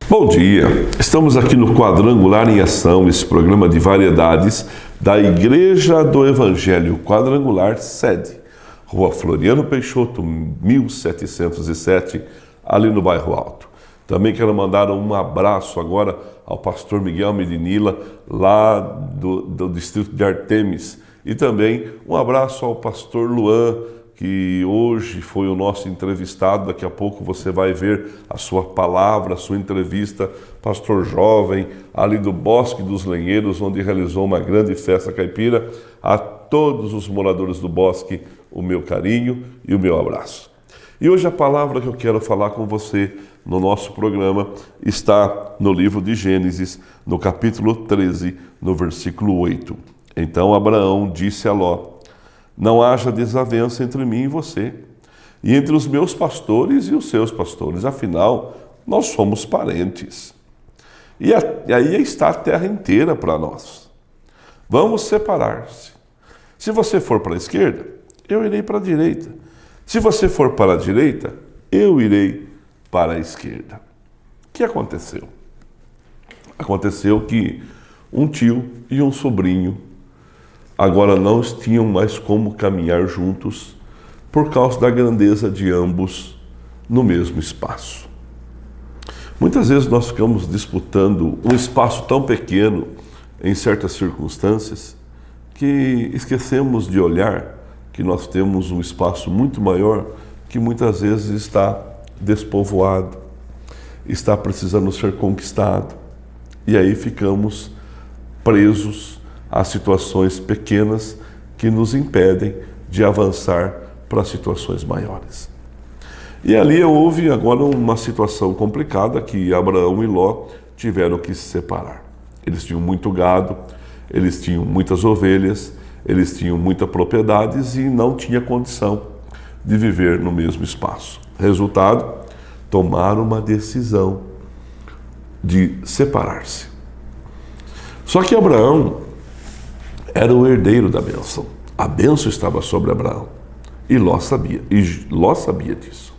Bom dia, estamos aqui no Quadrangular em Ação, esse programa de variedades da Igreja do Evangelho Quadrangular, sede Rua Floriano Peixoto, 1707, ali no Bairro Alto. Também quero mandar um abraço agora ao pastor Miguel Medinila, lá do distrito de Artemis, e também um abraço ao pastor Luan, que hoje foi o nosso entrevistado. Daqui a pouco você vai ver a sua palavra, a sua entrevista, pastor jovem, ali do Bosque dos Lenheiros, onde realizou uma grande festa caipira. A todos os moradores do Bosque, o meu carinho e o meu abraço. E hoje a palavra que eu quero falar com você no nosso programa está no livro de Gênesis, no capítulo 13, no versículo 8. Então Abraão disse a Ló: não haja desavença entre mim e você, e entre os meus pastores e os seus pastores, afinal, nós somos parentes. E aí está a terra inteira para nós. Vamos separar-se. Se você for para a esquerda, eu irei para a direita. Se você for para a direita, eu irei para a esquerda. O que aconteceu? Aconteceu que um tio e um sobrinho agora não tinham mais como caminhar juntos por causa da grandeza de ambos no mesmo espaço. Muitas vezes nós ficamos disputando um espaço tão pequeno em certas circunstâncias que esquecemos de olhar que nós temos um espaço muito maior que muitas vezes está despovoado, está precisando ser conquistado, e aí ficamos presos a situações pequenas que nos impedem de avançar para situações maiores. E ali houve agora uma situação complicada que Abraão e Ló tiveram que se separar. Eles tinham muito gado, eles tinham muitas ovelhas, eles tinham muitas propriedades e não tinha condição de viver no mesmo espaço. Resultado, tomaram uma decisão de separar-se. Só que Abraão era o herdeiro da bênção. A bênção estava sobre Abraão. E Ló sabia disso.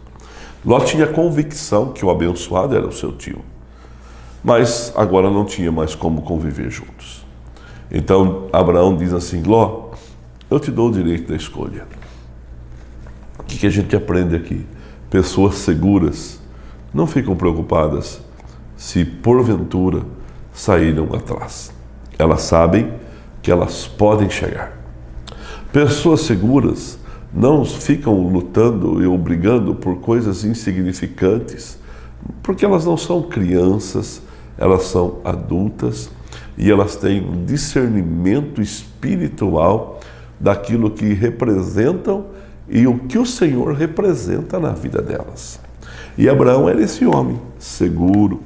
Ló tinha convicção que o abençoado era o seu tio. Mas agora não tinha mais como conviver juntos. Então Abraão diz assim: Ló, eu te dou o direito da escolha. O que a gente aprende aqui? Pessoas seguras não ficam preocupadas se porventura saíram atrás. Elas sabem que elas podem chegar. Pessoas seguras não ficam lutando e brigando por coisas insignificantes, porque elas não são crianças, elas são adultas e elas têm um discernimento espiritual daquilo que representam e o que o Senhor representa na vida delas. E Abraão era esse homem seguro,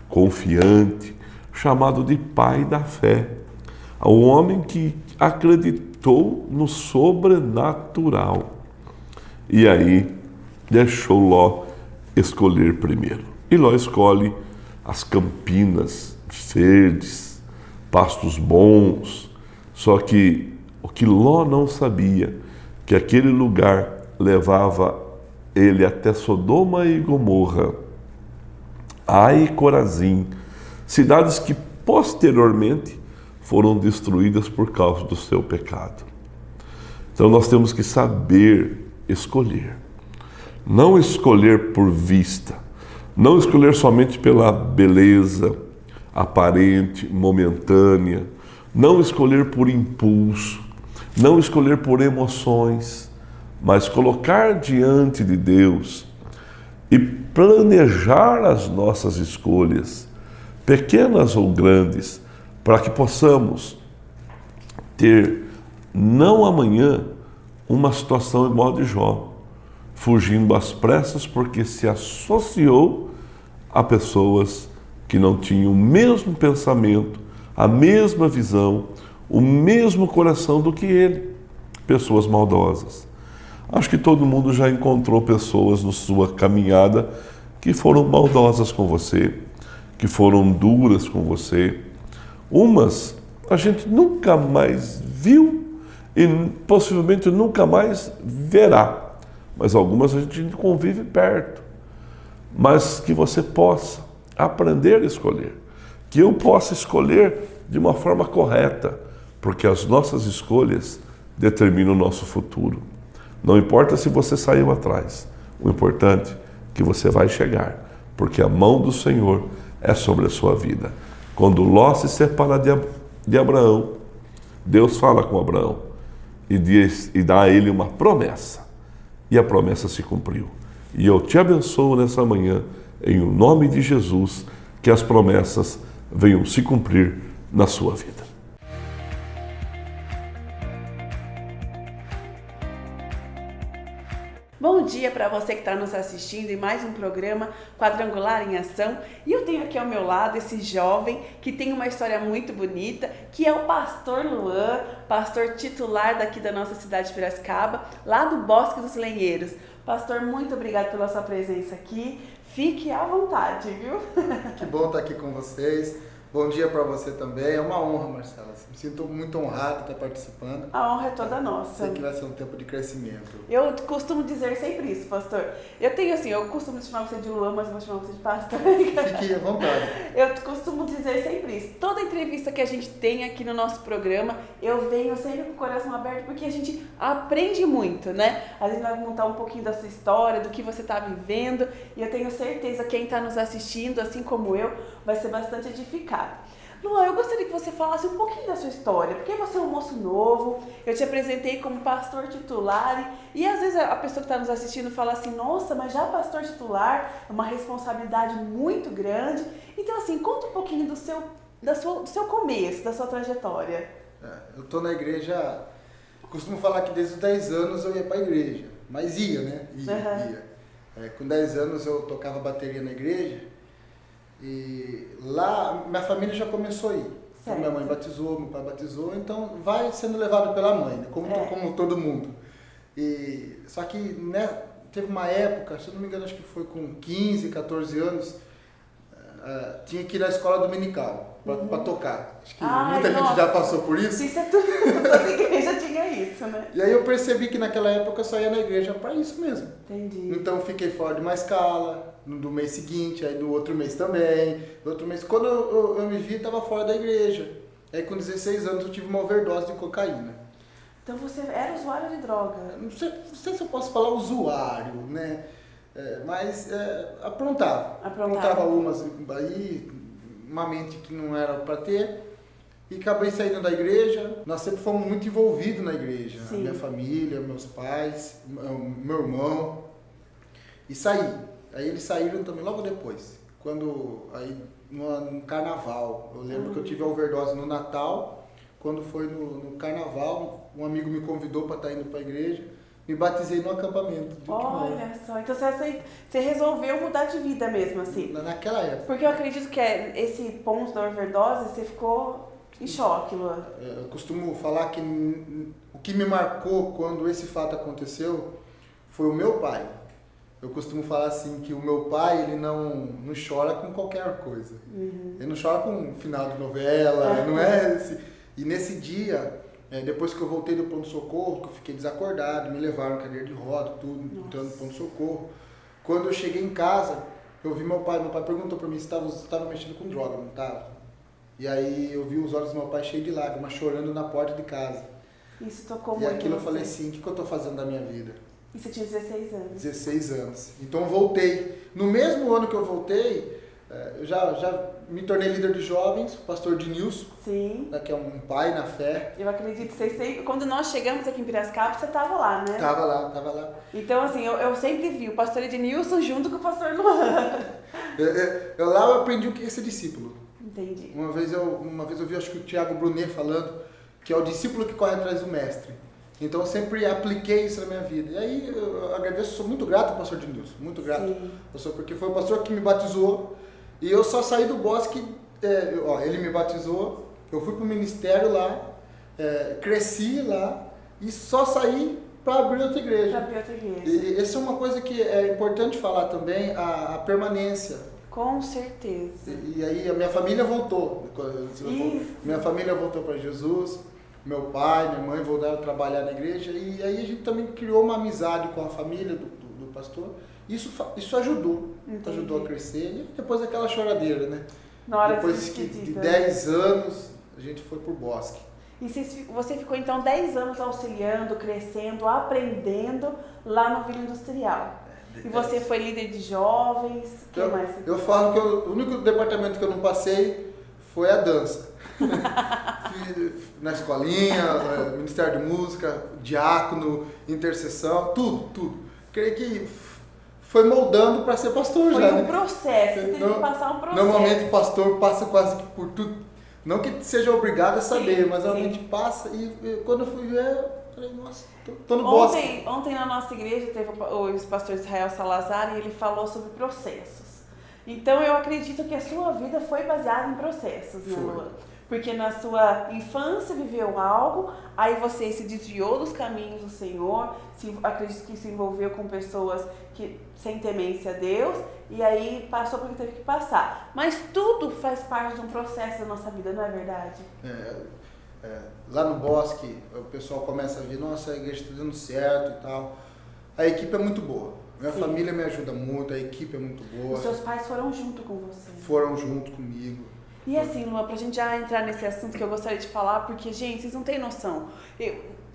confiante, chamado de pai da fé. O homem que acreditou no sobrenatural. E aí deixou Ló escolher primeiro. E Ló escolhe as campinas verdes, pastos bons. Só que o que Ló não sabia, que aquele lugar levava ele até Sodoma e Gomorra, Ai e Corazim, cidades que posteriormente foram destruídas por causa do seu pecado. Então nós temos que saber escolher. Não escolher por vista. Não escolher somente pela beleza aparente, momentânea. Não escolher por impulso. Não escolher por emoções. Mas colocar diante de Deus e planejar as nossas escolhas, pequenas ou grandes, para que possamos ter, não amanhã, uma situação igual a de Jó, fugindo às pressas porque se associou a pessoas que não tinham o mesmo pensamento, a mesma visão, o mesmo coração do que ele, pessoas maldosas. Acho que todo mundo já encontrou pessoas na sua caminhada que foram maldosas com você, que foram duras com você. Umas a gente nunca mais viu e possivelmente nunca mais verá, mas algumas a gente convive perto. Mas que você possa aprender a escolher. Que eu possa escolher de uma forma correta, porque as nossas escolhas determinam o nosso futuro. Não importa se você saiu atrás, o importante é que você vai chegar, porque a mão do Senhor é sobre a sua vida. Quando Ló se separa de Abraão, Deus fala com Abraão e dá a ele uma promessa, e a promessa se cumpriu. E eu te abençoo nessa manhã, em o nome de Jesus, que as promessas venham se cumprir na sua vida. Bom dia para você que está nos assistindo em mais um programa Quadrangular em Ação. E eu tenho aqui ao meu lado esse jovem que tem uma história muito bonita, que é o pastor Luan, pastor titular daqui da nossa cidade de Piracicaba, lá do Bosque dos Lenheiros. Pastor, muito obrigado pela sua presença aqui. Fique à vontade, viu? Que bom estar aqui com vocês. Bom dia para você também. É uma honra, Marcela. Me sinto muito honrado de estar participando. A honra é toda nossa. Sei que vai ser um tempo de crescimento. Eu costumo dizer sempre isso, pastor. Eu costumo chamar você de Luan, mas eu vou chamar você de pastor. Fique à vontade. Eu costumo dizer sempre isso. Toda entrevista que a gente tem aqui no nosso programa, eu venho sempre com o coração aberto, porque a gente aprende muito, né? A gente vai contar um pouquinho da sua história, do que você está vivendo, e eu tenho certeza que quem está nos assistindo, assim como eu, vai ser bastante edificado. Luan, eu gostaria que você falasse um pouquinho da sua história, porque você é um moço novo, eu te apresentei como pastor titular, e às vezes a pessoa que está nos assistindo fala assim, nossa, mas já pastor titular é uma responsabilidade muito grande. Então assim, conta um pouquinho do seu começo, da sua trajetória. Eu estou na igreja, costumo falar que desde os 10 anos eu ia para a igreja, mas ia, né? Ia. Com 10 anos eu tocava bateria na igreja, e lá minha família já começou a ir. Então, minha mãe batizou, meu pai batizou, então vai sendo levado pela mãe, né? Como todo mundo. Só que, né, teve uma época, se eu não me engano, acho que foi com 15, 14 anos, tinha que ir na escola dominical para tocar. Acho que muita gente já passou por isso. Isso é tudo, toda igreja tinha isso, né? E aí eu percebi que naquela época eu só ia na igreja para isso mesmo. Entendi. Então eu fiquei fora de uma escala, do mês seguinte, aí do outro mês também, do outro mês. Quando eu me vi, estava fora da igreja. Aí com 16 anos eu tive uma overdose de cocaína. Então você era usuário de droga? Não sei se eu posso falar usuário, né? Mas aprontava. Aprontava umas aí, uma mente que não era para ter. E acabei saindo da igreja. Nós sempre fomos muito envolvidos na igreja. Sim. Minha família, meus pais, meu irmão. E saí. Aí eles saíram também logo depois. Aí no carnaval. Eu lembro que eu tive a overdose no Natal. Quando foi no carnaval, um amigo me convidou para estar indo para a igreja. Me batizei no acampamento. Olha só, então você resolveu mudar de vida mesmo, assim? Naquela época. Porque eu acredito que esse ponto da overdose, você ficou em choque, Luan. Eu costumo falar que o que me marcou quando esse fato aconteceu foi o meu pai. Eu costumo falar assim, que o meu pai, ele não chora com qualquer coisa. Uhum. Ele não chora com um final de novela, não é esse. E nesse dia, depois que eu voltei do pronto-socorro, que eu fiquei desacordado, me levaram cadeira de roda, tudo, entrando no pronto-socorro. Quando eu cheguei em casa, eu vi meu pai perguntou pra mim se estava mexendo com droga, não estava? E aí eu vi os olhos do meu pai cheios de lágrimas, chorando na porta de casa. Isso tocou muito. E aquilo eu falei assim, o que eu tô fazendo da minha vida? E você tinha 16 anos? 16 anos. Então eu voltei. No mesmo ano que eu voltei, eu já me tornei líder de jovens, pastor Denilson. Sim. Que é um pai na fé. Eu acredito que quando nós chegamos aqui em Piracicaba, você estava lá, né? Tava lá. Então, assim, eu sempre vi o pastor Denilson junto com o pastor Luan. Lá eu aprendi o que é ser discípulo. Entendi. Uma vez eu vi, acho que o Tiago Brunet falando, que é o discípulo que corre atrás do mestre. Então eu sempre apliquei isso na minha vida. E aí eu agradeço, sou muito grato ao pastor Denilson, muito grato. Sim. Porque foi o pastor que me batizou e eu só saí do bosque, ele me batizou, eu fui para o ministério lá, cresci lá e só saí para abrir outra igreja. E essa é uma coisa que é importante falar também, a permanência. Com certeza. E aí a minha família voltou. Minha família voltou para Jesus. Meu pai, minha mãe voltaram a trabalhar na igreja e aí a gente também criou uma amizade com a família do pastor. Isso ajudou. Entendi. Ajudou a crescer. E depois aquela choradeira, né? Na hora depois de 10 anos, a gente foi pro Bosque. E você ficou então 10 anos auxiliando, crescendo, aprendendo lá no Vila Industrial. E você foi líder de jovens? Eu falo que o único departamento que eu não passei foi a dança. Na escolinha, Ministério de Música, diácono, intercessão, tudo. Creio que foi moldando para ser pastor já. Foi um processo, você teve que passar um processo. Normalmente o pastor passa quase que por tudo. Não que seja obrigado a saber, mas realmente passa. E quando eu fui ver, eu falei, nossa, tô no Bosque. Ontem na nossa igreja teve o pastor Israel Salazar e ele falou sobre processos. Então eu acredito que a sua vida foi baseada em processos, né, Luan? Porque na sua infância viveu algo, aí você se desviou dos caminhos do Senhor, acredito que se envolveu com pessoas que sem temência a Deus, e aí passou porque teve que passar. Mas tudo faz parte de um processo da nossa vida, não é verdade? Lá no Bosque, o pessoal começa a ver, nossa, a igreja está dando certo e tal. A equipe é muito boa. Minha família me ajuda muito, a equipe é muito boa. Os seus pais foram junto com você? Foram junto comigo. E assim, Luan, pra gente já entrar nesse assunto que eu gostaria de falar, porque, gente, vocês não têm noção.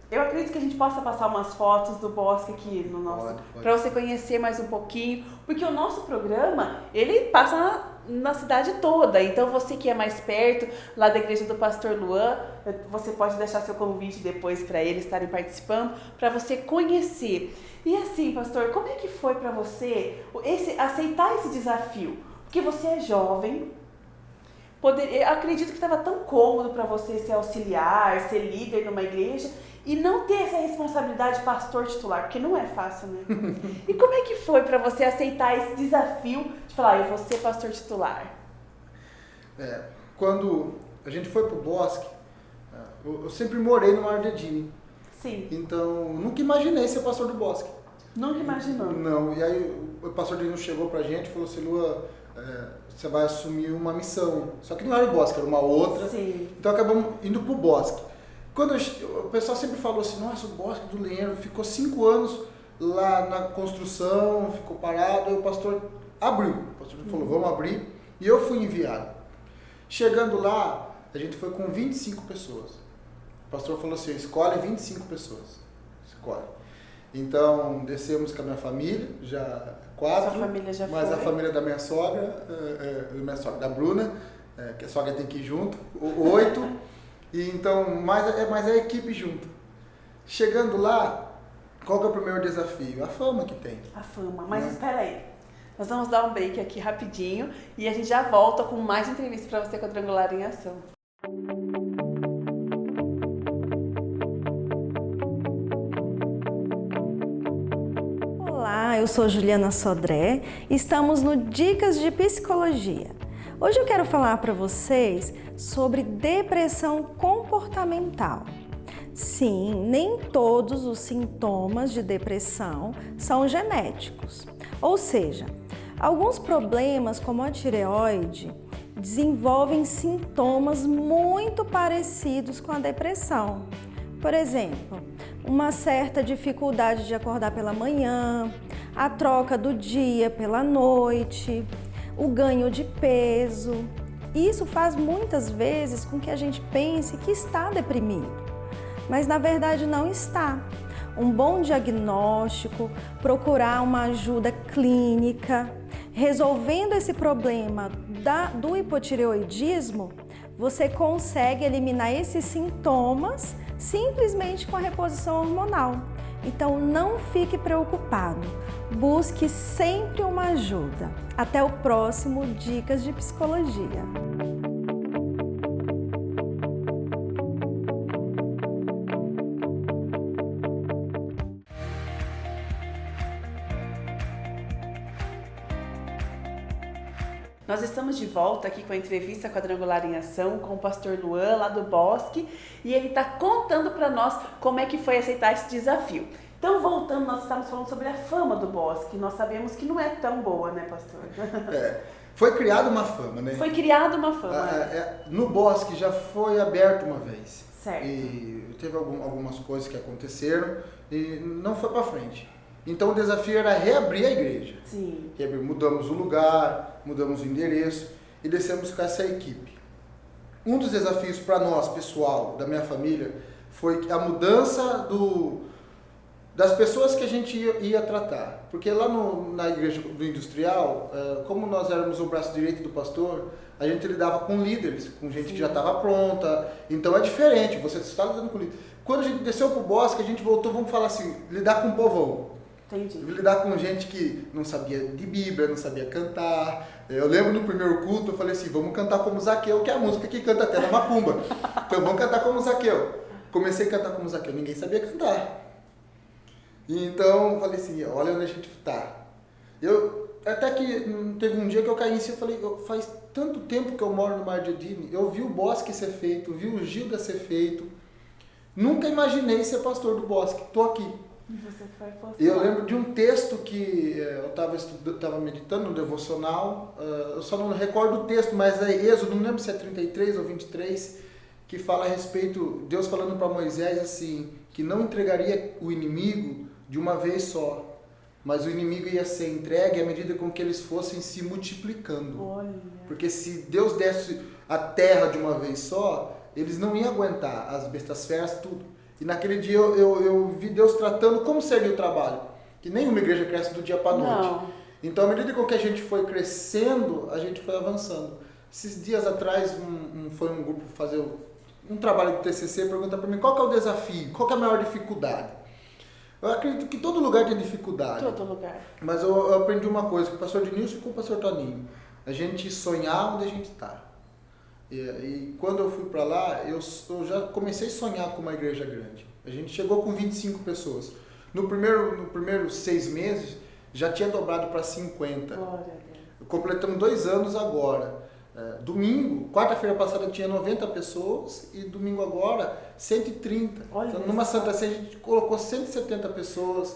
Eu acredito que a gente possa passar umas fotos do Bosque aqui no nosso... Pra você conhecer mais um pouquinho, porque o nosso programa, ele passa na cidade toda. Então, você que é mais perto, lá da igreja do Pastor Luan, você pode deixar seu convite depois para eles estarem participando, para você conhecer. E assim, pastor, como é que foi para você aceitar esse desafio? Porque você é jovem, eu acredito que estava tão cômodo para você ser auxiliar, ser líder numa igreja e não ter essa responsabilidade de pastor titular, porque não é fácil, né? E como é que foi para você aceitar esse desafio de falar, eu vou ser pastor titular? Quando a gente foi pro Bosque, eu sempre morei no Mar de Edine. Sim. Então, nunca imaginei ser pastor do Bosque. Nunca imaginou? Não, e aí o pastor Dino chegou pra gente e falou assim, Lua, você vai assumir uma missão. Só que não era o Bosque, era uma outra. Sim. Então acabamos indo pro Bosque. Quando o pessoal sempre falou assim, nossa, o Bosque do Lenheiro ficou 5 anos lá na construção, ficou parado, aí o pastor abriu. O pastor falou, vamos abrir. E eu fui enviado. Chegando lá, a gente foi com 25 pessoas. O pastor falou assim, escolhe 25 pessoas. Escolhe. Então, descemos com a minha família, já 4. Sua família já mais foi? A família da minha sogra, da Bruna, que a sogra tem que ir junto, 8. E então, mais a equipe junto. Chegando lá, qual que é o primeiro desafio? A fama que tem. A fama. Mas espera aí. Nós vamos dar um break aqui rapidinho e a gente já volta com mais entrevistas para você, Quadrangular em Ação. Olá, eu sou Juliana Sodré e estamos no Dicas de Psicologia. Hoje eu quero falar para vocês sobre depressão comportamental. Sim, nem todos os sintomas de depressão são genéticos. Ou seja, alguns problemas como a tireoide desenvolvem sintomas muito parecidos com a depressão. Por exemplo, uma certa dificuldade de acordar pela manhã, a troca do dia pela noite, o ganho de peso. Isso faz muitas vezes com que a gente pense que está deprimido, mas na verdade não está. Um bom diagnóstico, procurar uma ajuda clínica, resolvendo esse problema do hipotireoidismo, você consegue eliminar esses sintomas simplesmente com a reposição hormonal. Então não fique preocupado, busque sempre uma ajuda. Até o próximo Dicas de Psicologia. Nós estamos de volta aqui com a entrevista Quadrangular em Ação com o pastor Luan, lá do Bosque, e ele está contando para nós como é que foi aceitar esse desafio. Então, voltando, nós estamos falando sobre a fama do Bosque. Nós sabemos que não é tão boa, né, pastor? Foi criada uma fama, né? Foi criada uma fama. No Bosque já foi aberto uma vez. Certo. E teve algumas coisas que aconteceram e não foi para frente. Então o desafio era reabrir a igreja. Sim. Mudamos o lugar, mudamos o endereço e descemos com essa equipe. Um dos desafios para nós, pessoal, da minha família, foi a mudança das pessoas que a gente ia tratar. Porque lá na igreja do industrial, como nós éramos o braço direito do pastor, a gente lidava com líderes, com gente que já estava pronta. Então é diferente, você está lidando com líderes. Quando a gente desceu para o bosque, a gente voltou, vamos falar assim, lidar com o povão. Entendi. Lidar com gente que não sabia de Bíblia, não sabia cantar. Eu lembro no primeiro culto, eu falei assim, vamos cantar como Zaqueu, que é a música que canta até na macumba. Então vamos cantar como Zaqueu. Comecei a cantar como Zaqueu, ninguém sabia cantar. Então eu falei assim, olha onde a gente está. Até que teve um dia que eu caí em si, eu falei, faz tanto tempo que eu moro no Mar de Edine, eu vi o bosque ser feito, vi o Gilda ser feito. Nunca imaginei ser pastor do bosque, estou aqui. E você foi pastor. Eu lembro de um texto que eu estava meditando no devocional, eu só não recordo o texto, mas é Êxodo, não lembro se é 33 ou 23, que fala a respeito, Deus falando para Moisés assim, que não entregaria o inimigo de uma vez só, mas o inimigo ia ser entregue à medida com que eles fossem se multiplicando. Olha. Porque se Deus desse a terra de uma vez só, eles não iam aguentar as bestas feras, tudo. E naquele dia eu vi Deus tratando como seria o trabalho. Que nenhuma igreja cresce do dia para a noite. Não. Então, à medida com que a gente foi crescendo, a gente foi avançando. Esses dias atrás, foi um grupo fazer um trabalho de TCC, pergunta para mim qual que é o desafio, qual que é a maior dificuldade. Eu acredito que todo lugar tem dificuldade. Todo lugar. Mas eu aprendi uma coisa com o pastor Denilson e com o pastor Toninho. A gente sonhar onde a gente está. E quando eu fui para lá, eu já comecei a sonhar com uma igreja grande. A gente chegou com 25 pessoas. No primeiro 6 meses, já tinha dobrado para 50. Glória a Deus. Completamos 2 anos agora. Domingo, quarta-feira passada tinha 90 pessoas e domingo agora 130. Olha então, numa Santa Ceia a gente colocou 170 pessoas.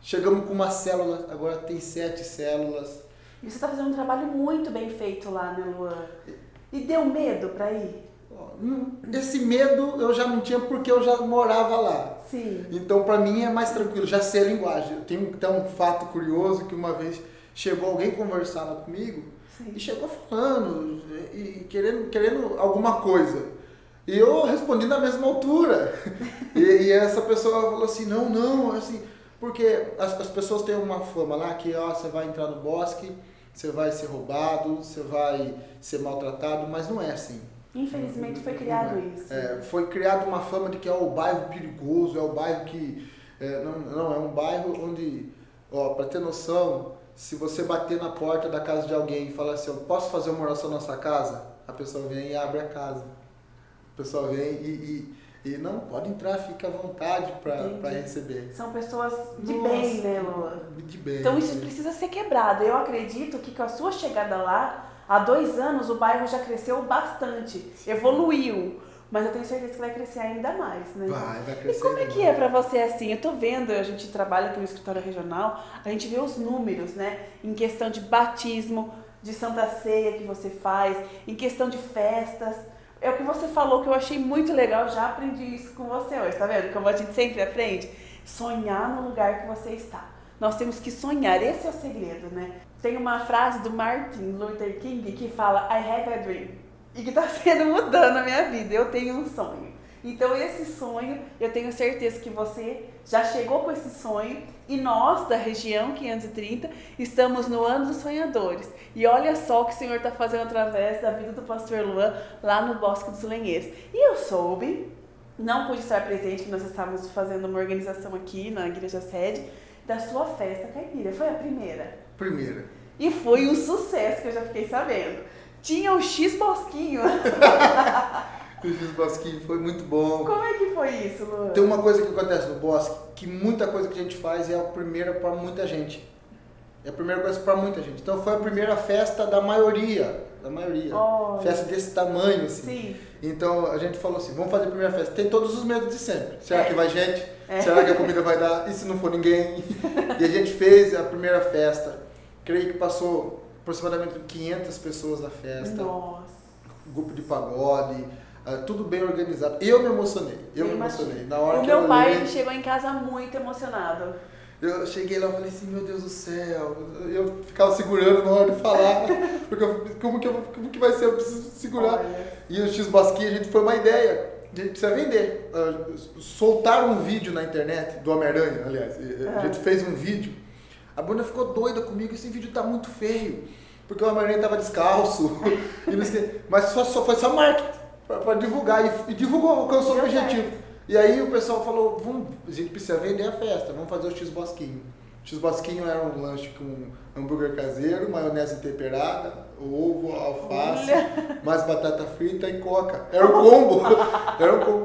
Chegamos com uma célula, agora tem 7 células. E você está fazendo um trabalho muito bem feito lá, né, Luan? E deu medo para ir? Esse medo eu já não tinha porque eu já morava lá. Sim. Então para mim é mais tranquilo, já sei a linguagem. Tem até um fato curioso que uma vez chegou alguém conversar lá comigo. Sim. E chegou falando e querendo alguma coisa. E eu respondi na mesma altura. e essa pessoa falou assim, não, assim, porque as pessoas têm uma fama lá que você vai entrar no bosque, você vai ser roubado, você vai ser maltratado, mas não é assim. Infelizmente foi criado isso. Foi criada uma fama de que é o bairro perigoso, é o bairro que... é um bairro onde, para ter noção, se você bater na porta da casa de alguém e falar assim, eu posso fazer uma oração na sua casa? A pessoa vem e abre a casa. A pessoa vem e não, pode entrar, fica à vontade para receber. São pessoas de bem, né, Lula? De bem. Então isso precisa ser quebrado. Eu acredito que com a sua chegada lá, há 2 anos o bairro já cresceu bastante, evoluiu. Mas eu tenho certeza que vai crescer ainda mais, né? Vai crescer. E como é que é pra você assim? Eu tô vendo, a gente trabalha aqui no escritório regional, a gente vê os números, né? Em questão de batismo, de Santa Ceia que você faz, em questão de festas. É o que você falou que eu achei muito legal, já aprendi isso com você hoje, tá vendo? Como a gente sempre aprende. Sonhar no lugar que você está. Nós temos que sonhar, esse é o segredo, né? Tem uma frase do Martin Luther King que fala, I have a dream. E que está sendo mudando a minha vida. Eu tenho um sonho. Então esse sonho, eu tenho certeza que você já chegou com esse sonho. E nós, da região 530, estamos no ano dos sonhadores. E olha só o que o Senhor está fazendo através da vida do pastor Luan, lá no Bosque dos Lenheiros. E eu soube, não pude estar presente, que nós estávamos fazendo uma organização aqui na igreja sede, da sua festa caipira. Foi a primeira? Primeira. E foi um sucesso, que eu já fiquei sabendo. Tinha o X-Bosquinho. O X-Bosquinho foi muito bom. Como é que foi isso, Luan? Tem uma coisa que acontece no bosque, que muita coisa que a gente faz é a primeira para muita gente. É a primeira coisa para muita gente. Então foi a primeira festa da maioria. Oh, festa desse tamanho, assim. Sim. Então a gente falou assim, vamos fazer a primeira festa. Tem todos os medos de sempre. Será que vai gente? Será que a comida vai dar? E se não for ninguém? E a gente fez a primeira festa. Creio que passou aproximadamente 500 pessoas na festa. Nossa. Grupo de pagode, tudo bem organizado. Eu me emocionei. Na hora o que meu pai olhei, chegou em casa muito emocionado. Eu cheguei lá e falei assim, meu Deus do céu, eu ficava segurando na hora de falar, porque como que vai ser, eu preciso segurar. E o X-Basquinho, a gente foi uma ideia, a gente precisa vender. Soltaram um vídeo na internet, do Homem-Aranha, aliás, a gente fez um vídeo, a Bruna ficou doida comigo, esse vídeo tá muito feio, porque o Homem-Aranha tava descalço, mas foi só marketing, para divulgar, e divulgou, alcançou o objetivo. E aí o pessoal falou, a gente precisa vender a festa, vamos fazer o X-Basquinho. O X-Basquinho era um lanche com hambúrguer caseiro, maionese temperada, ovo, alface, mais batata frita e coca. Era o combo.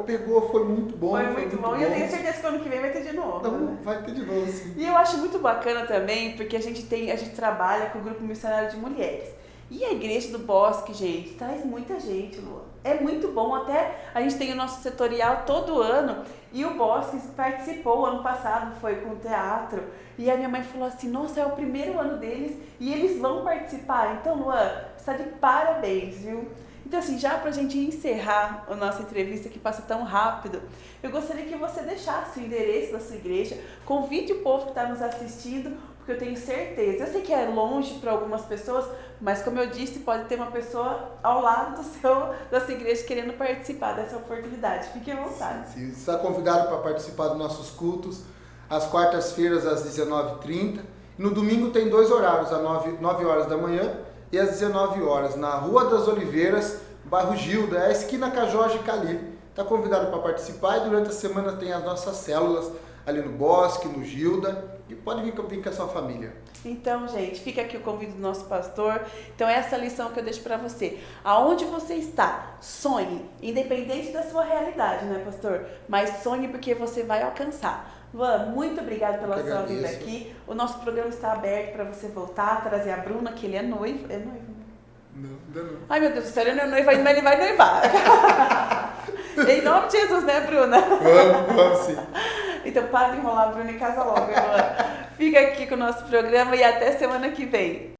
Pegou, foi muito bom. Foi muito bom. E eu tenho certeza que ano que vem vai ter de novo. Não, né? vai ter de novo, sim. E eu acho muito bacana também, porque a gente trabalha com o Grupo Missionário de Mulheres. E a Igreja do Bosque, gente, traz muita gente, Lua. É muito bom, até a gente tem o nosso setorial todo ano, e o Bosque participou ano passado, foi com o teatro, e a minha mãe falou assim, nossa, é o primeiro ano deles, e eles vão participar. Então, Luan, você está de parabéns, viu? Então, assim, já pra gente encerrar a nossa entrevista, que passa tão rápido, eu gostaria que você deixasse o endereço da sua igreja, convide o povo que está nos assistindo, porque eu tenho certeza, eu sei que é longe para algumas pessoas, mas como eu disse, pode ter uma pessoa ao lado da sua igreja querendo participar dessa oportunidade. Fique à vontade. Sim, você está convidado para participar dos nossos cultos, às quartas-feiras às 19h30. No domingo tem 2 horários, às 9 horas da manhã e às 19 horas, na Rua das Oliveiras, bairro Gilda, é a esquina Cajorge Calil. Está convidado para participar e durante a semana tem as nossas células ali no Bosque, no Gilda, e pode vir com a sua família. Então, gente, fica aqui o convite do nosso pastor. Então, essa lição que eu deixo para você. Aonde você está, sonhe, independente da sua realidade, né, pastor? Mas sonhe porque você vai alcançar. Van, muito obrigada pela sua vinda aqui. O nosso programa está aberto para você voltar, trazer a Bruna, que ele é noivo. É noivo? Não, ainda não. Ai, meu Deus do céu, ele não é noivo ainda, mas ele vai noivar. Em nome de Jesus, né, Bruna? Vamos sim. Então, para de enrolar, Bruna, e casa logo, irmã. Fica aqui com o nosso programa e até semana que vem.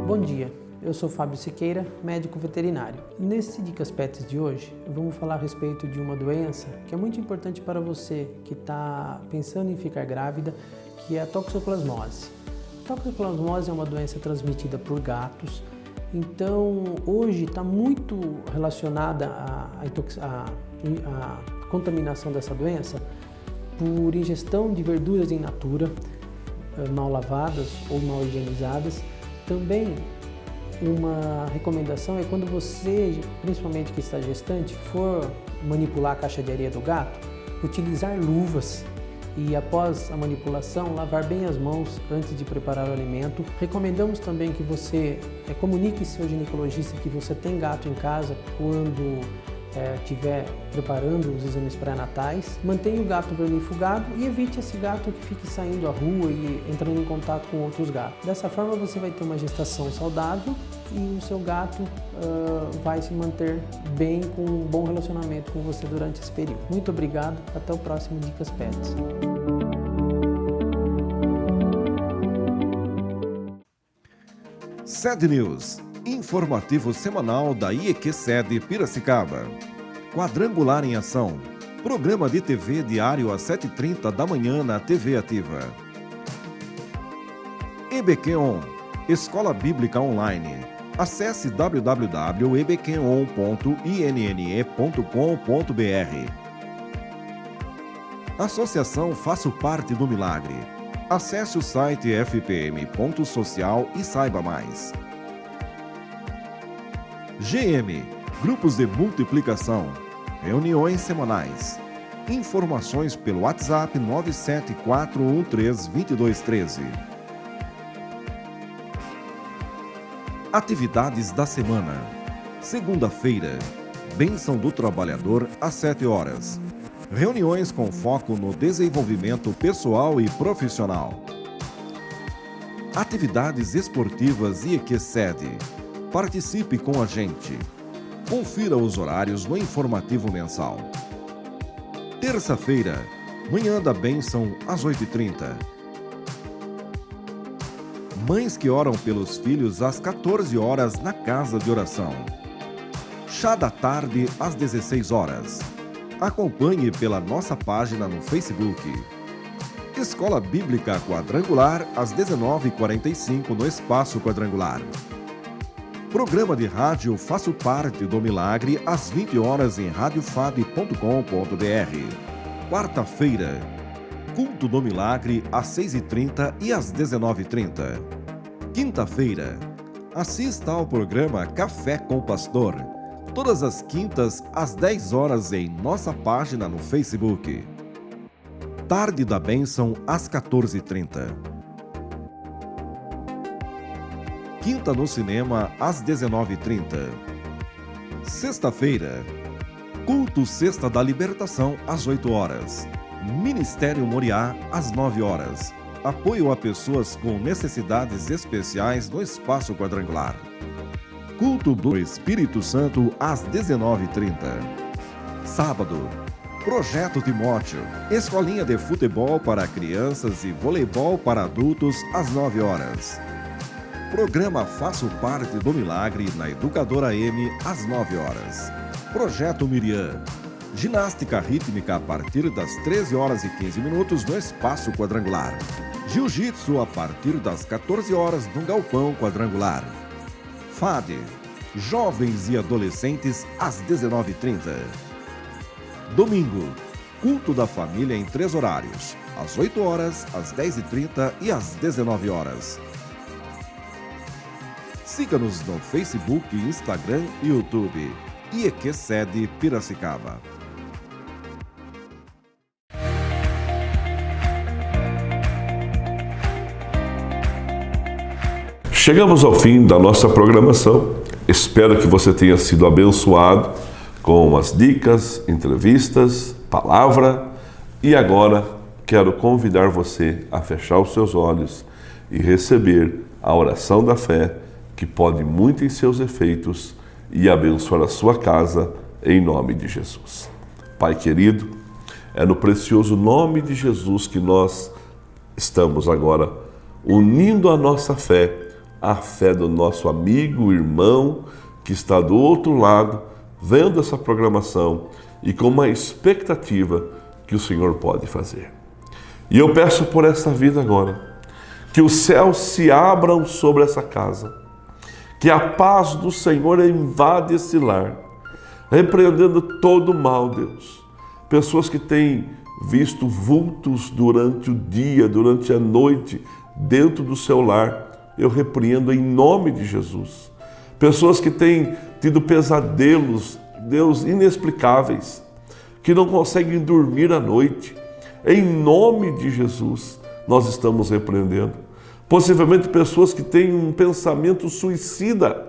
Bom dia, eu sou Fábio Siqueira, médico veterinário. E nesse Dicas Pets de hoje, vamos falar a respeito de uma doença que é muito importante para você que está pensando em ficar grávida, que é a toxoplasmose. A toxoplasmose é uma doença transmitida por gatos. Então, hoje está muito relacionada à contaminação dessa doença por ingestão de verduras in natura, mal lavadas ou mal higienizadas. Também uma recomendação é quando você, principalmente que está gestante, for manipular a caixa de areia do gato, utilizar luvas. E após a manipulação, lavar bem as mãos antes de preparar o alimento. Recomendamos também que você comunique seu ginecologista que você tem gato em casa quando estiver preparando os exames pré-natais. Mantenha o gato vermifugado e evite esse gato que fique saindo à rua e entrando em contato com outros gatos. Dessa forma você vai ter uma gestação saudável e o seu gato vai se manter bem, com um bom relacionamento com você durante esse período. Muito obrigado, até o próximo Dicas Pets. SED News, informativo semanal da IEQ SED Piracicaba. Quadrangular em Ação, programa de TV diário às 7h30 da manhã na TV Ativa. EBQ On, Escola Bíblica Online. Acesse www.ebqon.inne.com.br. Associação Faço Parte do Milagre. Acesse o site fpm.social e saiba mais. GM, Grupos de Multiplicação, reuniões semanais. Informações pelo WhatsApp 974132213. Atividades da semana. Segunda-feira, Bênção do Trabalhador às 7 horas. Reuniões com foco no desenvolvimento pessoal e profissional. Atividades esportivas IEQ SED. Participe com a gente. Confira os horários no informativo mensal. Terça-feira, Manhã da Bênção às 8h30. Mães que oram pelos filhos às 14 horas na Casa de Oração. Chá da tarde às 16 horas. Acompanhe pela nossa página no Facebook. Escola Bíblica Quadrangular, às 19h45, no Espaço Quadrangular. Programa de rádio Faço Parte do Milagre, às 20 horas em radiofab.com.br. Quarta-feira, Culto do Milagre, às 6h30 e às 19h30. Quinta-feira, assista ao programa Café com o Pastor, todas as quintas, às 10 horas em nossa página no Facebook. Tarde da Bênção, às 14h30. Quinta no Cinema, às 19h30. Sexta-feira, Culto Sexta da Libertação, às 8 horas. Ministério Moriá, às 9 horas. Apoio a pessoas com necessidades especiais no Espaço Quadrangular. Culto do Espírito Santo, às 19h30. Sábado, Projeto Timóteo, escolinha de futebol para crianças e voleibol para adultos, às 9 horas. Programa Faço Parte do Milagre na Educadora M, às 9 horas. Projeto Miriam, ginástica rítmica a partir das 13 horas e 15 minutos no Espaço Quadrangular. Jiu-jitsu a partir das 14 horas no Galpão Quadrangular. FAD, jovens e adolescentes, às 19h30. Domingo, Culto da Família em 3 horários, às 8 horas, às 10h30 e às 19 horas. Siga-nos no Facebook, Instagram e YouTube. IEQSED Piracicaba. Chegamos ao fim da nossa programação. Espero que você tenha sido abençoado com as dicas, entrevistas, palavra. E agora quero convidar você a fechar os seus olhos e receber a oração da fé, que pode muito em seus efeitos e abençoar a sua casa, em nome de Jesus. Pai querido, é no precioso nome de Jesus que nós estamos agora unindo a nossa fé à fé do nosso amigo, irmão, que está do outro lado, vendo essa programação e com uma expectativa que o Senhor pode fazer. E eu peço por essa vida agora, que os céus se abram sobre essa casa, que a paz do Senhor invade esse lar, repreendendo todo o mal, Deus. Pessoas que têm visto vultos durante o dia, durante a noite, dentro do seu lar, eu repreendo em nome de Jesus. Pessoas que têm tido pesadelos, Deus, inexplicáveis, que não conseguem dormir à noite, em nome de Jesus, nós estamos repreendendo. Possivelmente pessoas que têm um pensamento suicida,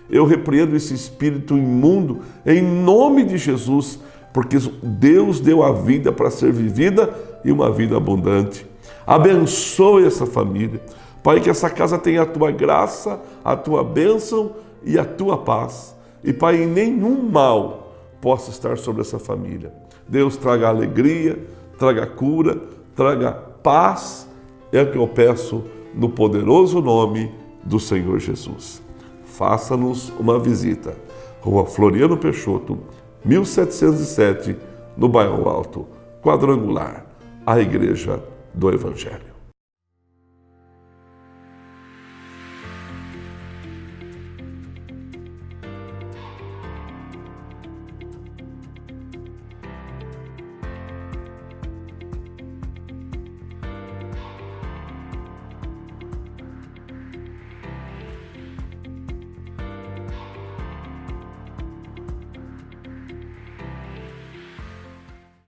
eu repreendo esse espírito imundo em nome de Jesus, porque Deus deu a vida para ser vivida e uma vida abundante. Abençoe essa família. Pai, que essa casa tenha a tua graça, a tua bênção e a tua paz. E Pai, nenhum mal possa estar sobre essa família. Deus, traga alegria, traga cura, traga paz. É o que eu peço no poderoso nome do Senhor Jesus. Faça-nos uma visita. Rua Floriano Peixoto, 1707, no Bairro Alto, Quadrangular, a Igreja do Evangelho.